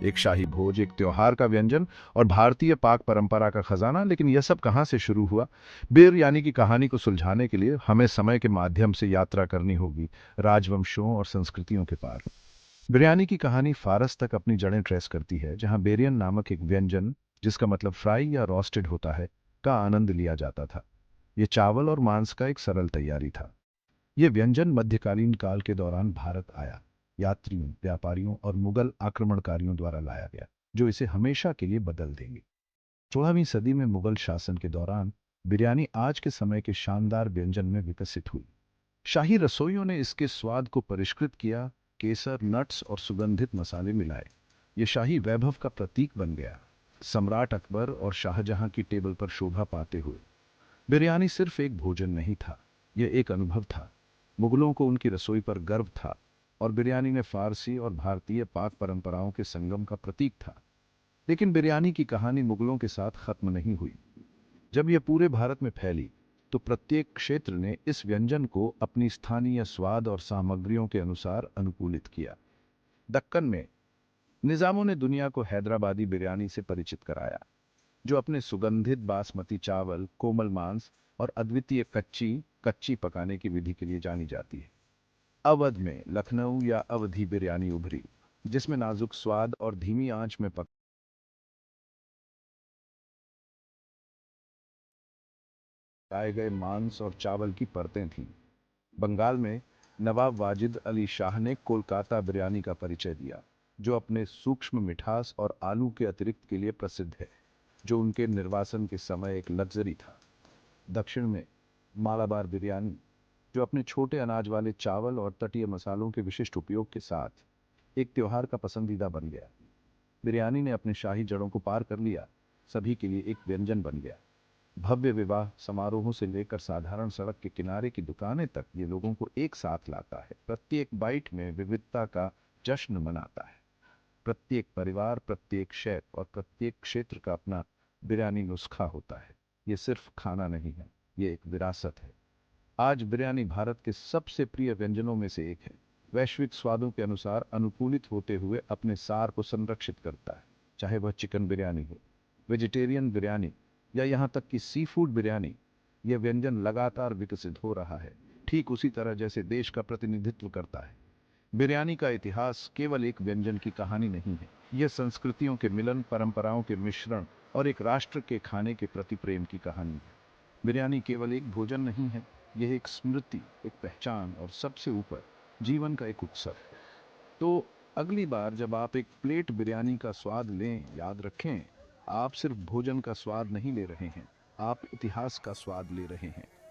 एक शाही भोज, एक त्योहार का व्यंजन और भारतीय पाक परंपरा का खजाना। लेकिन यह सब कहाँ से शुरू हुआ? बिरयानी की कहानी को सुलझाने के लिए हमें समय के माध्यम से यात्रा करनी होगी, राजवंशों और संस्कृतियों के पार। बिरयानी की कहानी फारस तक अपनी जड़ें ट्रेस करती है, जहां बेरियन नामक एक व्यंजन, जिसका मतलब फ्राई या रोस्टेड होता है, का आनंद लिया जाता था। ये चावल और मांस का एक सरल तैयारी था। ये व्यंजन मध्यकालीन काल के दौरान भारत आया, यात्रियों, व्यापारियों और मुगल आक्रमणकारियों द्वारा लाया गया, जो इसे हमेशा के लिए बदल देंगे। 16वीं सदी में मुगल शासन के दौरान बिरयानी आज के समय के शानदार व्यंजन में विकसित हुई। शाही रसोइयों ने इसके स्वाद को परिष्कृत किया, केसर, नट्स और सुगंधित मसाले मिलाए। ये शाही वैभव का प्रतीक बन गया, सम्राट अकबर और शाहजहां की टेबल पर शोभा पाते हुए। बिरयानी सिर्फ एक भोजन नहीं था, यह एक अनुभव था। मुगलों को उनकी रसोई पर गर्व था, और बिरयानी ने फारसी और भारतीय पाक परंपराओं के संगम का प्रतीक था। लेकिन बिरयानी की कहानी मुगलों के साथ खत्म नहीं हुई। जब यह पूरे भारत में फैली, तो प्रत्येक क्षेत्र ने इस व्यंजन को अपनी स्थानीय स्वाद और सामग्रियों के अनुसार अनुकूलित किया। दक्कन में निजामों ने दुनिया को हैदराबादी बिरयानी से परिचित कराया, जो अपने सुगंधित बासमती चावल, कोमल मांस और अद्वितीय कच्ची कच्ची पकाने की विधि के लिए जानी जाती है। अवध में लखनऊ या अवधी बिरयानी उभरी, जिसमें नाजुक स्वाद और धीमी आंच में पकाए गए मांस और चावल की परतें थीं। बंगाल में नवाब वाजिद अली शाह ने कोलकाता बिरयानी का परिचय दिया, जो अपने सूक्ष्म मिठास और आलू के अतिरिक्त के लिए प्रसिद्ध है, जो उनके निर्वासन के समय एक लग्जरी था। दक्षिण में मालाबार बिरयानी, जो अपने छोटे अनाज वाले चावल और तटीय मसालों के विशिष्ट उपयोग के साथ एक त्योहार का पसंदीदा बन गया। बिरयानी ने अपने शाही जड़ों को पार कर लिया, सभी के लिए एक व्यंजन बन गया। भव्य विवाह समारोहों से लेकर साधारण सड़क के किनारे की दुकानें तक, ये लोगों को एक साथ लाता है, प्रत्येक बाइट में विविधता का जश्न मनाता है। प्रत्येक परिवार, प्रत्येक शेफ और प्रत्येक क्षेत्र का अपना बिरयानी नुस्खा होता है। ये सिर्फ खाना नहीं है, ये एक विरासत है। आज बिरयानी भारत के सबसे प्रिय व्यंजनों में से एक है। वैश्विक स्वादों के अनुसार अनुकूलित होते हुए अपने सार को संरक्षित करता है। चाहे वह चिकन बिरयानी हो, वेजिटेरियन बिरयानी या यहाँ तक कि सी फूड बिरयानी, यह व्यंजन लगातार विकसित हो रहा है, ठीक उसी तरह जैसे देश का प्रतिनिधित्व करता है। बिरयानी का इतिहास केवल एक व्यंजन की कहानी नहीं है, यह संस्कृतियों के मिलन, परंपराओं के मिश्रण और एक राष्ट्र के खाने के प्रति प्रेम की कहानी है। बिरयानी केवल एक भोजन नहीं है, यह एक स्मृति, एक पहचान और सबसे ऊपर जीवन का एक उत्सव है। तो अगली बार जब आप एक प्लेट बिरयानी का स्वाद लें, याद रखें, आप सिर्फ भोजन का स्वाद नहीं ले रहे हैं, आप इतिहास का स्वाद ले रहे हैं।